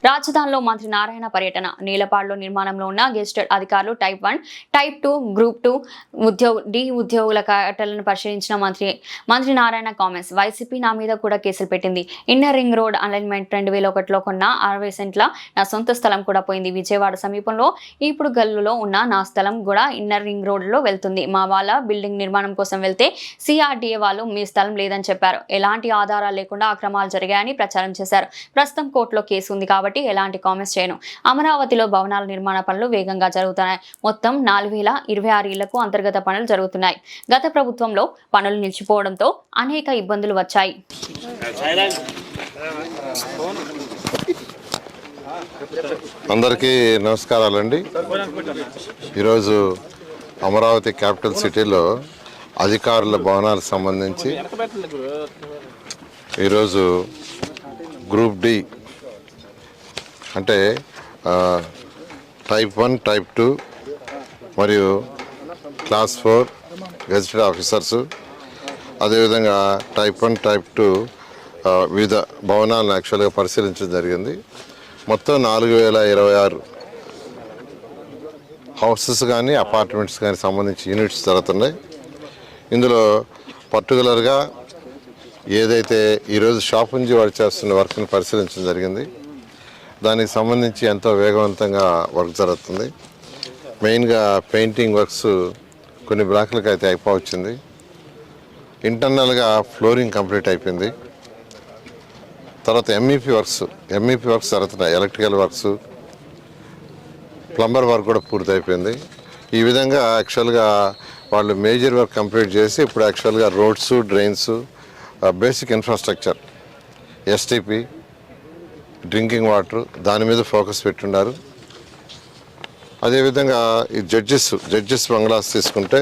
రాజధానిలో మంత్రి నారాయణ పర్యటన. నీలపాడులో నిర్మాణంలో ఉన్న గెస్టెడ్ అధికారులు టైప్ 1, టైప్ 2, గ్రూప్ 2 ఉద్యోగుల కట్టలను పరిశీలించిన మంత్రి నారాయణ కామెంట్స్. వైసీపీ నా మీద కూడా కేసులు పెట్టింది. ఇన్నర్ రింగ్ రోడ్ అలైన్మెంట్ 2001లో కొన్న 60 సెంట్ల నా సొంత స్థలం కూడా పోయింది. విజయవాడ సమీపంలో ఇప్పుడు గల్లులో ఉన్న నా స్థలం కూడా ఇన్నర్ రింగ్ రోడ్ లో వెళ్తుంది. మా వాళ్ళ బిల్డింగ్ నిర్మాణం కోసం వెళ్తే సిఆర్డీఏ వాళ్ళు మీ స్థలం లేదని చెప్పారు. ఎలాంటి ఆధారాలు లేకుండా అక్రమాలు జరిగాయని ప్రచారం చేశారు. ప్రస్తుతం కోర్టులో కేసు ఉంది కాబట్టి ఎలాంటి కామెంట్స్ చేయను. అమరావతిలో భవనాల నిర్మాణ పనులు వేగంగా జరుగుతున్నాయి. మొత్తం 4026 ఇళ్లకు అంతర్గత పనులు జరుగుతున్నాయి. గత ప్రభుత్వంలో పనులు నిలిచిపోవడంతో అనేక ఇబ్బందులు వచ్చాయి. అందరికీ నమస్కారాలండి. ఈరోజు అమరావతి క్యాపిటల్ సిటీలో అధికారుల భవనాలకు సంబంధించి ఈరోజు గ్రూప్ డి అంటే టైప్ 1, టైప్ 2 మరియు క్లాస్ 4 గెజిటెడ్ ఆఫీసర్సు, అదేవిధంగా టైప్ 1, టైప్ 2 వివిధ భవనాలను యాక్చువల్గా పరిశీలించడం జరిగింది. మొత్తం 4026 హౌసెస్ కానీ అపార్ట్మెంట్స్ కానీ సంబంధించి యూనిట్స్ జరుగుతున్నాయి. ఇందులో పర్టికులర్గా ఏదైతే ఈరోజు షాప్ నుంచి వాడు చేస్తున్న వర్క్ని పరిశీలించడం జరిగింది. దానికి సంబంధించి ఎంతో వేగవంతంగా వర్క్ జరుగుతుంది. మెయిన్గా పెయింటింగ్ వర్క్స్ కొన్ని బ్లాక్లకు అయితే అయిపోవచ్చింది. ఇంటర్నల్గా ఫ్లోరింగ్ కంప్లీట్ అయిపోయింది. తర్వాత ఎంఈపీ వర్క్స్ జరుగుతున్నాయి. ఎలక్ట్రికల్ వర్క్స్, ప్లంబర్ వర్క్ కూడా పూర్తి అయిపోయింది. ఈ విధంగా యాక్చువల్గా వాళ్ళు మేజర్ వర్క్ కంప్లీట్ చేసి ఇప్పుడు యాక్చువల్గా roads, drains, basic infrastructure, STP, drinking water దాని మీద ఫోకస్ పెట్టున్నారు. అదేవిధంగా ఈ జడ్జెస్ బంగ్లాస్ తీసుకుంటే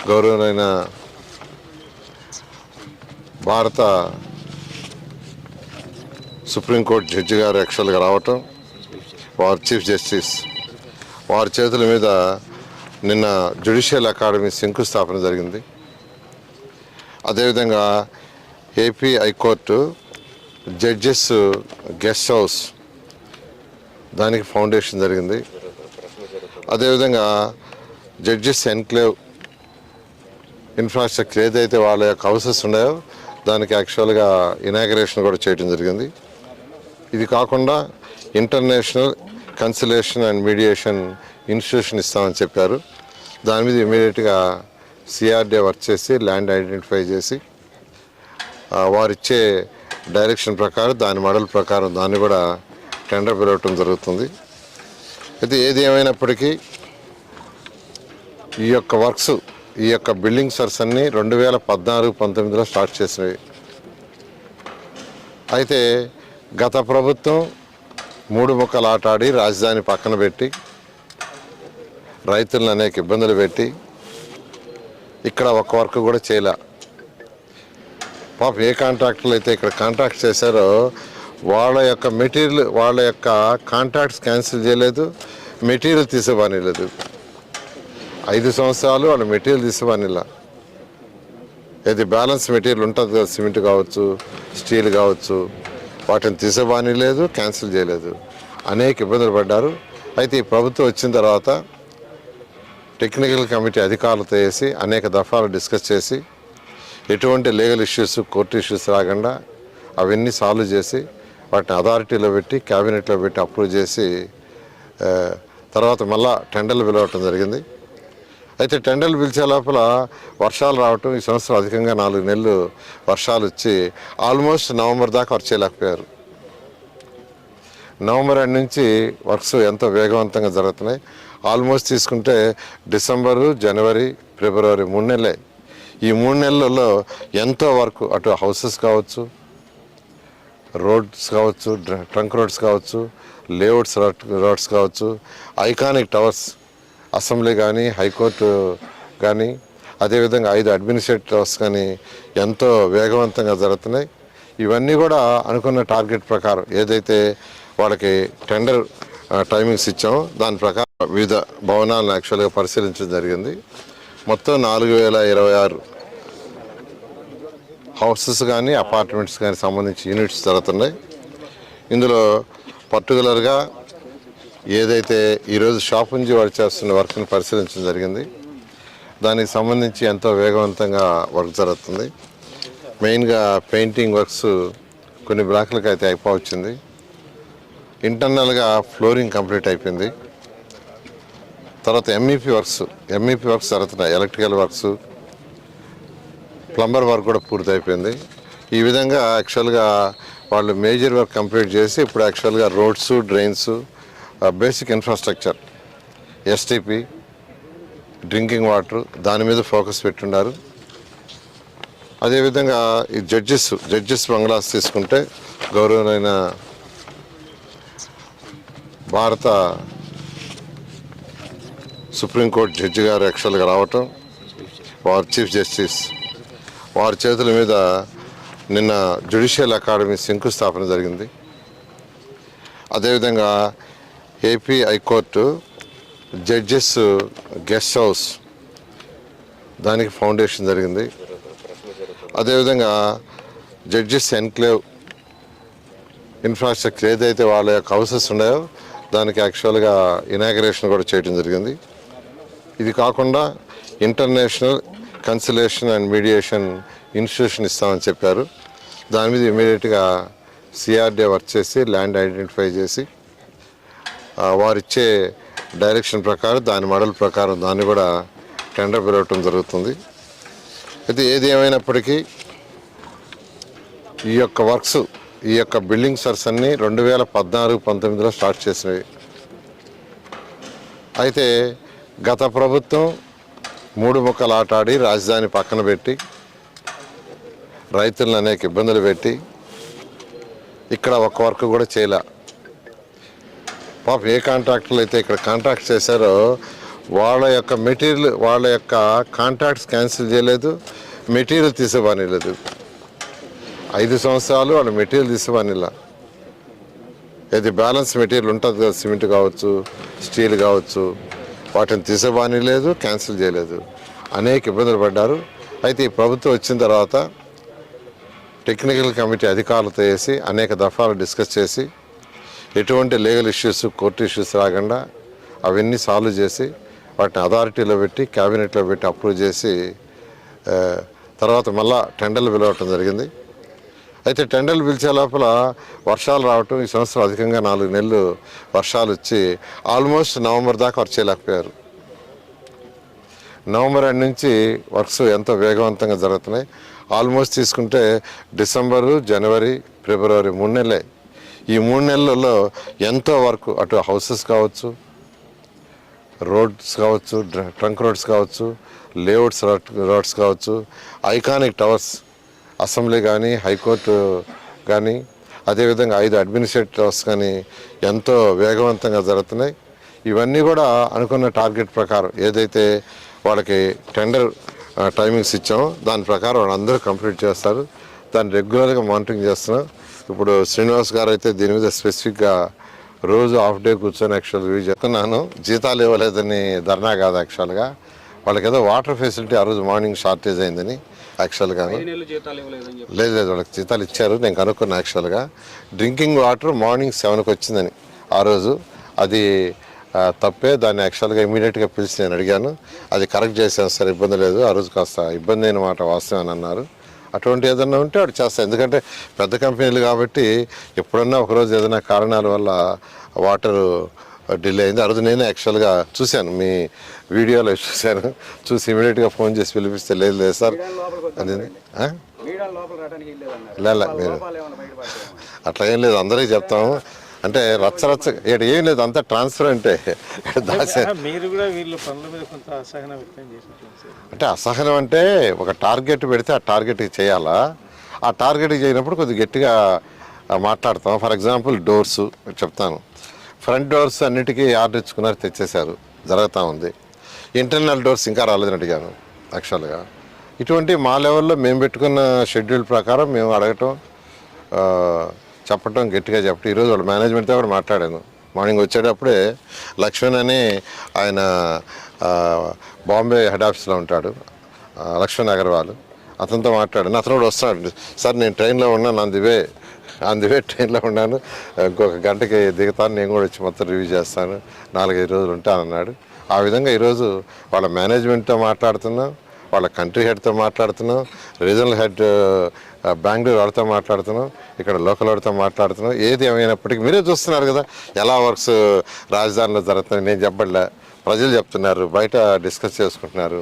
గౌరవనైన భారత సుప్రీంకోర్టు జడ్జి గారు యాక్చువల్గా రావటం, వారు చీఫ్ జస్టిస్ వారి చేతుల మీద నిన్న జ్యుడిషియల్ అకాడమీ శంకుస్థాపన జరిగింది. అదేవిధంగా AP high court judges guest house దానికి ఫౌండేషన్ జరిగింది. అదేవిధంగా జడ్జెస్ ఎన్క్లేవ్ ఇన్ఫ్రాస్ట్రక్చర్ ఏదైతే వాళ్ళ యొక్క హౌసెస్ ఉన్నాయో దానికి యాక్చువల్గా ఇనాగరేషన్ కూడా చేయడం జరిగింది. ఇది కాకుండా international cancellation and mediation institution ఇస్తామని చెప్పారు. దాని మీద ఇమీడియట్గా సిఆర్డీఏ వర్క్ చేసి ల్యాండ్ ఐడెంటిఫై చేసి వారిచ్చే డైరెక్షన్ ప్రకారం దాని మోడల్ ప్రకారం దాన్ని కూడా టెండర్ పిలవటం జరుగుతుంది. అయితే ఏది ఏమైనప్పటికీ ఈ యొక్క బిల్డింగ్ సర్స్ అన్నీ 2014-19లో స్టార్ట్ చేసినవి. అయితే గత ప్రభుత్వం 3 ముక్కలు ఆటాడి రాజధాని పక్కన పెట్టి రైతులను అనేక ఇబ్బందులు పెట్టి ఇక్కడ ఒక్క వర్క్ కూడా చేయలే. పాపం ఏ కాంట్రాక్టర్లు అయితే ఇక్కడ కాంట్రాక్ట్ చేశారో వాళ్ళ యొక్క మెటీరియల్, వాళ్ళ యొక్క కాంట్రాక్ట్స్ క్యాన్సిల్ చేయలేదు, మెటీరియల్ తీసేవానిలేదు. 5 సంవత్సరాలు వాళ్ళ మెటీరియల్ తీసేవానిలా. ఏది బ్యాలెన్స్ మెటీరియల్ ఉంటుంది కదా, సిమెంట్ కావచ్చు, స్టీల్ కావచ్చు, వాటిని తీసేవాని లేదు, క్యాన్సిల్ చేయలేదు. అనేక ఇబ్బందులు పడ్డారు. అయితే ఈ ప్రభుత్వం వచ్చిన తర్వాత టెక్నికల్ కమిటీ అధికారులతో వేసి అనేక దఫాలు డిస్కస్ చేసి ఎటువంటి లీగల్ ఇష్యూస్, కోర్టు ఇష్యూస్ రాకుండా అవన్నీ సాల్వ్ చేసి వాటిని అథారిటీలో పెట్టి క్యాబినెట్లో పెట్టి అప్రూవ్ చేసి తర్వాత మళ్ళా టెండర్లు పిలవటం జరిగింది. అయితే టెండర్లు పిలిచే లోపల వర్షాలు రావటం, ఈ సంవత్సరం అధికంగా 4 నెలలు వర్షాలు వచ్చి ఆల్మోస్ట్ నవంబర్ దాకా వర్క్ చేయలేకపోయారు. నవంబర్ ఎండ్ నుంచి వర్క్స్ ఎంతో వేగవంతంగా జరుగుతున్నాయి. ఆల్మోస్ట్ తీసుకుంటే డిసెంబరు, జనవరి, ఫిబ్రవరి 3 నెలలే. ఈ 3 నెలలలో ఎంతో వర్క్, అటు హౌసెస్ కావచ్చు, రోడ్స్ కావచ్చు, ట్రంక్ రోడ్స్ కావచ్చు, లేఅవుట్స్ రోడ్స్ కావచ్చు, ఐకానిక్ టవర్స్, అసెంబ్లీ కానీ, హైకోర్టు కానీ, అదేవిధంగా 5 అడ్మినిస్ట్రేటివ్ టవర్స్ కానీ ఎంతో వేగవంతంగా జరుగుతున్నాయి. ఇవన్నీ కూడా అనుకున్న టార్గెట్ ప్రకారం ఏదైతే వాళ్ళకి టెండర్ టైమింగ్స్ ఇచ్చామో దాని ప్రకారం వివిధ భవనాలను యాక్చువల్గా పరిశీలించడం జరిగింది. మొత్తం 4026 హౌసెస్ కానీ అపార్ట్మెంట్స్ కానీ సంబంధించి యూనిట్స్ జరుగుతున్నాయి. ఇందులో పర్టికులర్గా ఏదైతే ఈరోజు షాప్ నుంచి వాడు చేస్తున్న వర్క్ని పరిశీలించడం జరిగింది. దానికి సంబంధించి ఎంతో వేగవంతంగా వర్క్ జరుగుతుంది. మెయిన్గా పెయింటింగ్ వర్క్స్ కొన్ని బ్లాక్లకు అయితే అయిపోవచ్చింది. ఇంటర్నల్గా ఫ్లోరింగ్ కంప్లీట్ అయిపోయింది. తర్వాత ఎంఈపీ వర్క్స్ జరుగుతున్నాయి. ఎలక్ట్రికల్ వర్క్స్, ప్లంబర్ వర్క్ కూడా పూర్తి అయిపోయింది. ఈ విధంగా యాక్చువల్గా వాళ్ళు మేజర్ వర్క్ కంప్లీట్ చేసి ఇప్పుడు యాక్చువల్గా roads, drains, basic infrastructure, STP, drinking water దాని మీద ఫోకస్ పెట్టున్నారు. అదేవిధంగా ఈ జడ్జెస్ బంగ్లాస్ తీసుకుంటే గౌరవనైన భారత సుప్రీంకోర్టు జడ్జి గారు యాక్చువల్గా రావటం, వారు చీఫ్ జస్టిస్ వారి చేతుల మీద నిన్న జ్యుడిషియల్ అకాడమీ శంకుస్థాపన జరిగింది. అదేవిధంగా AP high court judges guest house దానికి ఫౌండేషన్ జరిగింది. అదేవిధంగా జడ్జెస్ ఎన్క్లేవ్ ఇన్ఫ్రాస్ట్రక్చర్ ఏదైతే వాళ్ళ యొక్క హౌసెస్ ఉన్నాయో దానికి యాక్చువల్గా ఇనాగరేషన్ కూడా చేయడం జరిగింది. ఇది కాకుండా international cancellation and mediation institution ఇస్తామని చెప్పారు. దాని మీద ఇమీడియట్గా సిఆర్డీఏ వర్క్ చేసి ల్యాండ్ ఐడెంటిఫై చేసి వారిచ్చే డైరెక్షన్ ప్రకారం దాని మోడల్ ప్రకారం దాన్ని కూడా టెండర్ పిలవటం జరుగుతుంది. అయితే ఏది ఏమైనప్పటికీ ఈ యొక్క వర్క్స్, ఈ యొక్క బిల్డింగ్ సర్స్ అన్నీ 2014-19లో స్టార్ట్ చేసినవి. అయితే గత ప్రభుత్వం 3 ముక్కలు ఆట ఆడి రాజధాని పక్కన పెట్టి రైతులను అనేక ఇబ్బందులు పెట్టి ఇక్కడ ఒక్క వర్క్ కూడా చేయలే. పాపం ఏ కాంట్రాక్టర్లు అయితే ఇక్కడ కాంట్రాక్ట్ చేశారో వాళ్ళ యొక్క మెటీరియల్, వాళ్ళ యొక్క కాంట్రాక్ట్స్ క్యాన్సిల్ చేయలేదు, మెటీరియల్ తీసేవానిలేదు. 5 సంవత్సరాలు వాళ్ళ మెటీరియల్ తీసేవానిలా. ఏది బ్యాలెన్స్ మెటీరియల్ ఉంటుంది కదా, సిమెంట్ కావచ్చు, స్టీల్ కావచ్చు, వాటిని తీసేవాని లేదు, క్యాన్సిల్ చేయలేదు. అనేక ఇబ్బందులు పడ్డారు. అయితే ఈ ప్రభుత్వం వచ్చిన తర్వాత టెక్నికల్ కమిటీ అధికారులతో వేసి అనేక దఫాలు డిస్కస్ చేసి ఎటువంటి లీగల్ ఇష్యూస్, కోర్టు ఇష్యూస్ రాకుండా అవన్నీ సాల్వ్ చేసి వాటిని అథారిటీలో పెట్టి క్యాబినెట్లో పెట్టి అప్రూవ్ చేసి తర్వాత మళ్ళా టెండర్లు పిలవటం జరిగింది. అయితే టెండర్లు పిలిచే లోపల వర్షాలు రావటం, ఈ సంవత్సరం అధికంగా 4 నెలలు వర్షాలు వచ్చి ఆల్మోస్ట్ నవంబర్ దాకా వర్క్ చేయలేకపోయారు. నవంబర్ ఎండ్ నుంచి వర్క్స్ ఎంతో వేగవంతంగా జరుగుతున్నాయి. ఆల్మోస్ట్ తీసుకుంటే డిసెంబరు, జనవరి, ఫిబ్రవరి 3 నెలలే. ఈ 3 నెలలలో ఎంతో వర్క్, అటు హౌసెస్ కావచ్చు, రోడ్స్ కావచ్చు, ట్రంక్ రోడ్స్ కావచ్చు, లేఅవుట్స్ రోడ్స్ కావచ్చు, ఐకానిక్ టవర్స్, అసెంబ్లీ కానీ, హైకోర్టు కానీ, అదేవిధంగా 5 అడ్మినిస్ట్రేటివ్ టవర్స్ కానీ ఎంతో వేగవంతంగా జరుగుతున్నాయి. ఇవన్నీ కూడా అనుకున్న టార్గెట్ ప్రకారం ఏదైతే వాళ్ళకి టెండర్ టైమింగ్స్ ఇచ్చామో దాని ప్రకారం వాళ్ళందరూ కంప్లీట్ చేస్తారు. దాన్ని రెగ్యులర్గా మానిటరింగ్ చేస్తున్నాం. ఇప్పుడు శ్రీనివాస్ గారు అయితే దీని మీద స్పెసిఫిక్గా రోజు హాఫ్ డే కూర్చొని యాక్చువల్గా రివ్యూ చేస్తున్నాను. జీతాలు ఇవ్వలేదని ధర్నా కాదు, యాక్చువల్గా వాళ్ళకి ఏదో వాటర్ ఫెసిలిటీ ఆ రోజు మార్నింగ్ షార్టేజ్ అయిందని యాక్చువల్గా. లేదు, వాళ్ళకి జీతాలు ఇచ్చారు, నేను కనుక్కున్నా. యాక్చువల్గా డ్రింకింగ్ వాటర్ మార్నింగ్ 7కి వచ్చిందని ఆ రోజు, అది తప్పే. దాన్ని యాక్చువల్గా ఇమీడియట్గా పిలిచి నేను అడిగాను, అది కరెక్ట్ చేశాను సార్, ఇబ్బంది లేదు. ఆ రోజు కాస్త ఇబ్బంది అయిన మాట వాస్తవం అని అన్నారు. అటువంటి ఏదన్నా ఉంటే వాడు చేస్తాను, ఎందుకంటే పెద్ద కంపెనీలు కాబట్టి ఎప్పుడన్నా ఒకరోజు ఏదైనా కారణాల వల్ల వాటర్ డిలే అయింది. ఆ రోజు నేనే యాక్చువల్గా చూశాను, మీ వీడియోలో చూశాను, చూసి ఇమీడియట్గా ఫోన్ చేసి పిలిపిస్తే లేదు సార్ అది లేదు, మీరు అట్లా ఏం లేదు, అందరికీ చెప్తాము. అంటే రచ్చ ఏం లేదు, అంతా ట్రాన్స్పరెంటే. అంటే అసహనం అంటే ఒక టార్గెట్ పెడితే ఆ టార్గెట్కి చేయాలా, ఆ టార్గెట్కి చేయనప్పుడు కొద్దిగా గట్టిగా మాట్లాడతాం. ఫర్ ఎగ్జాంపుల్ డోర్స్ చెప్తాను, ఫ్రంట్ డోర్స్ అన్నిటికీ ఆర్డర్ ఇచ్చుకున్నారు, తెచ్చేశారు, జరుగుతూ ఉంది. ఇంటర్నల్ డోర్స్ ఇంకా రాలేదని అడిగాను. యాక్చువల్గా ఇటువంటి మా లెవెల్లో మేము పెట్టుకున్న షెడ్యూల్ ప్రకారం మేము అడగటం, చెప్పటం, గట్టిగా చెప్పటం. ఈరోజు వాళ్ళ మేనేజ్మెంట్తో కూడా మాట్లాడాను. మార్నింగ్ వచ్చేటప్పుడే లక్ష్మణ్ అని ఆయన బాంబే హెడ్ ఆఫీస్లో ఉంటాడు, లక్ష్మణ్ అగర్వాల్, అతనితో మాట్లాడాను. అతను కూడా వస్తున్నాడు, సార్ నేను ట్రైన్లో ఉన్నా, నందివే అందువే ట్రైన్లో ఉన్నాను, ఇంకొక గంటకి దిగుతాను, నేను కూడా వచ్చి మొత్తం రివ్యూ చేస్తాను, 4-5 రోజులు ఉంటానన్నాడు. ఆ విధంగా ఈరోజు వాళ్ళ మేనేజ్మెంట్తో మాట్లాడుతున్నాం, వాళ్ళ కంట్రీ హెడ్తో మాట్లాడుతున్నాం, రీజనల్ హెడ్ బెంగళూరు వాళ్ళతో మాట్లాడుతున్నాం, ఇక్కడ లోకల్ వాళ్ళతో మాట్లాడుతున్నాం. ఏది ఏమైనప్పటికీ మీరే చూస్తున్నారు కదా ఎలా వర్క్స్ రాజధానిలో జరుగుతున్నాయి. నేను చెప్పట్లే, ప్రజలు చెప్తున్నారు, బయట డిస్కస్ చేసుకుంటున్నారు.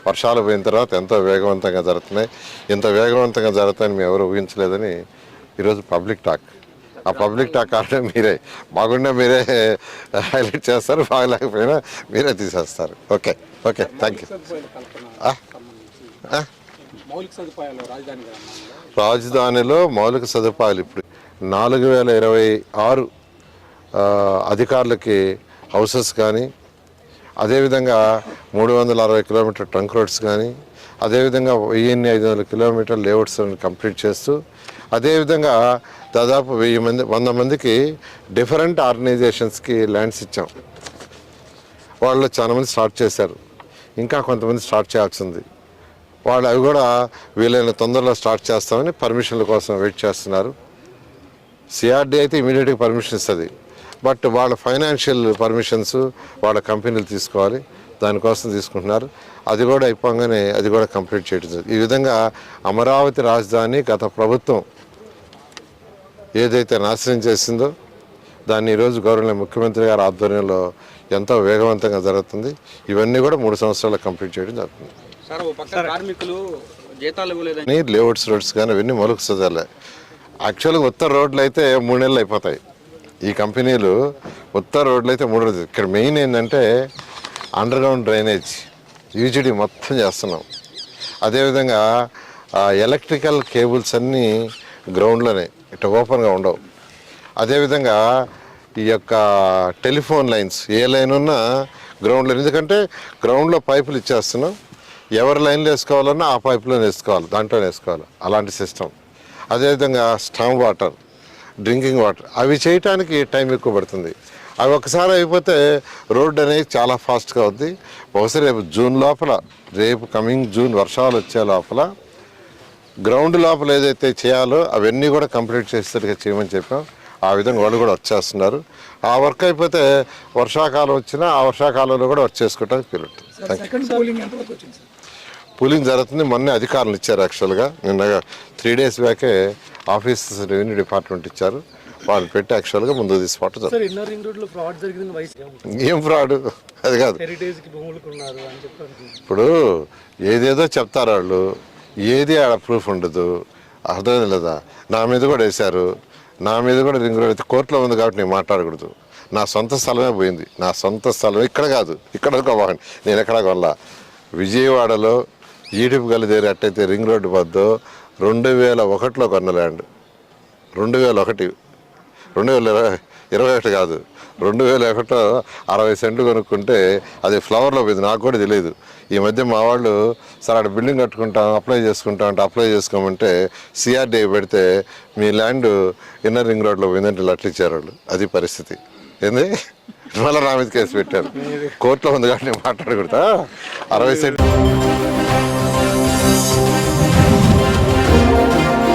వర్షాలు పోయిన తర్వాత ఎంతో వేగవంతంగా జరుగుతున్నాయి. ఇంత వేగవంతంగా జరుగుతాయని మేము ఎవరు ఊహించలేదని ఈరోజు పబ్లిక్ టాక్. ఆ పబ్లిక్ టాక్ అంటే మీరే బాగుండే మీరే హైలైట్ చేస్తారు, బాగలేకపోయినా మీరే తీసేస్తారు. Okay okay, thank you. రాజధానిలో మౌలిక సదుపాయాలు ఇప్పుడు 4026 అధికారులకి హౌసెస్ కానీ, అదేవిధంగా 360 కిలోమీటర్ ట్రంక్ రోడ్స్ కానీ, అదేవిధంగా 1500 కిలోమీటర్ లేఅవుట్స్ కంప్లీట్ చేస్తూ, అదేవిధంగా దాదాపు 100 మందికి డిఫరెంట్ ఆర్గనైజేషన్స్కి ల్యాండ్స్ ఇచ్చాం. వాళ్ళు చాలా మంది స్టార్ట్ చేశారు, ఇంకా కొంతమంది స్టార్ట్ చేయాల్సింది. వాళ్ళు అవి కూడా వీలైన తొందరలో స్టార్ట్ చేస్తామని పర్మిషన్ల కోసం వెయిట్ చేస్తున్నారు. సిఆర్డీ అయితే ఇమీడియట్గా పర్మిషన్ ఇస్తుంది, బట్ వాళ్ళ ఫైనాన్షియల్ పర్మిషన్స్ వాళ్ళ కంపెనీలు తీసుకోవాలి, దానికోసం తీసుకుంటున్నారు. అది కూడా అయిపోగానే అది కూడా కంప్లీట్ చేయడం. ఈ విధంగా అమరావతి రాజధాని గత ప్రభుత్వం ఏదైతే నాశనం చేసిందో దాన్ని ఈరోజు గౌరవ ముఖ్యమంత్రి గారి ఆధ్వర్యంలో ఎంతో వేగవంతంగా జరుగుతుంది. ఇవన్నీ కూడా 3 సంవత్సరాలు కంప్లీట్ చేయడం జరుగుతుంది. లేఅవుట్స్ రోడ్స్ కానీ అవన్నీ మౌలిక సదుపాయాలే. యాక్చువల్గా ఉత్తర రోడ్లు అయితే 3 నెలలు అయిపోతాయి. ఈ కంపెనీలు ఉత్తర రోడ్లు అయితే 3 రోజులు. ఇక్కడ మెయిన్ ఏంటంటే అండర్ గ్రౌండ్ డ్రైనేజ్ యూజీడీ మొత్తం చేస్తున్నాం. అదేవిధంగా ఎలక్ట్రికల్ కేబుల్స్ అన్నీ గ్రౌండ్లోనే, ఇట్లా ఓపెన్గా ఉండవు. అదేవిధంగా ఈ యొక్క టెలిఫోన్ లైన్స్ ఏ లైన్ ఉన్నా గ్రౌండ్లో, ఎందుకంటే గ్రౌండ్లో పైపులు ఇచ్చేస్తున్నాం. ఎవరి లైన్లో వేసుకోవాలన్నా ఆ పైపులో వేసుకోవాలి, దాంట్లో వేసుకోవాలి, అలాంటి సిస్టమ్. అదేవిధంగా స్టామ్ వాటర్, డ్రింకింగ్ వాటర్, అవి చేయటానికి టైం ఎక్కువ పడుతుంది. అవి ఒకసారి అయిపోతే రోడ్డు అనేది చాలా ఫాస్ట్గా అవుద్ది. బహుశా రేపు జూన్ లోపల, రేపు కమింగ్ జూన్ వర్షాలు వచ్చే లోపల గ్రౌండ్ లోపల ఏదైతే చేయాలో అవన్నీ కూడా కంప్లీట్ చేసేట్టుగా చేయమని చెప్పాం. ఆ విధంగా వాళ్ళు కూడా వర్క్ చేస్తున్నారు. ఆ వర్క్ అయిపోతే వర్షాకాలం వచ్చినా ఆ వర్షాకాలంలో కూడా వర్క్ చేసుకోవడానికి వీలుంటుంది. పూలింగ్ జరుగుతుంది. మొన్నే అధికారులు ఇచ్చారు. యాక్చువల్గా నిన్న 3 days బ్యాకే ఆఫీస్ రెవెన్యూ డిపార్ట్మెంట్ ఇచ్చారు, వాళ్ళు పెట్టి యాక్చువల్గా ముందు తీసుకోవటం. ఏం ఫ్రాడ్ అది కాదు. ఇప్పుడు ఏదేదో చెప్తారు వాళ్ళు, ఏది ఆడ ప్రూఫ్ ఉండదు. అర్థం లేదా? నా మీద కూడా వేశారు, నా మీద కూడా రింగ్ రోడ్ అయితే కోర్టులో ఉంది కాబట్టి నేను మాట్లాడకూడదు. నా సొంత స్థలమే పోయింది, నా సొంత స్థలమే. ఇక్కడ కాదు, ఇక్కడ కొన్నాను నేను, ఎక్కడ కొనలా. విజయవాడలో ఈడిపు గల్లి దగ్గర ఎట్టయితే రింగ్ రోడ్డు వద్దో 2001లో కొన్న ల్యాండ్, 2021 కాదు, 2001లో 60 సెంట్లు కొనుక్కుంటే అది ఫ్లవర్లో పోయింది. నాకు కూడా తెలియదు. ఈ మధ్య మా వాళ్ళు సరే అక్కడ బిల్డింగ్ కట్టుకుంటాం, అప్లై చేసుకుంటాం అంటే అప్లై చేసుకోమంటే సిఆర్డీ పెడితే మీ ల్యాండ్ ఇన్నర్ రింగ్ రోడ్లో పోయిందంటే లెటర్ ఇచ్చారు వాళ్ళు. అది పరిస్థితి. ఏంది మళ్ళీ నా మీద కేసు పెట్టారు. కోర్టులో ఉంది కాబట్టి నేను మాట్లాడకూడదా? 60 సెంట్లు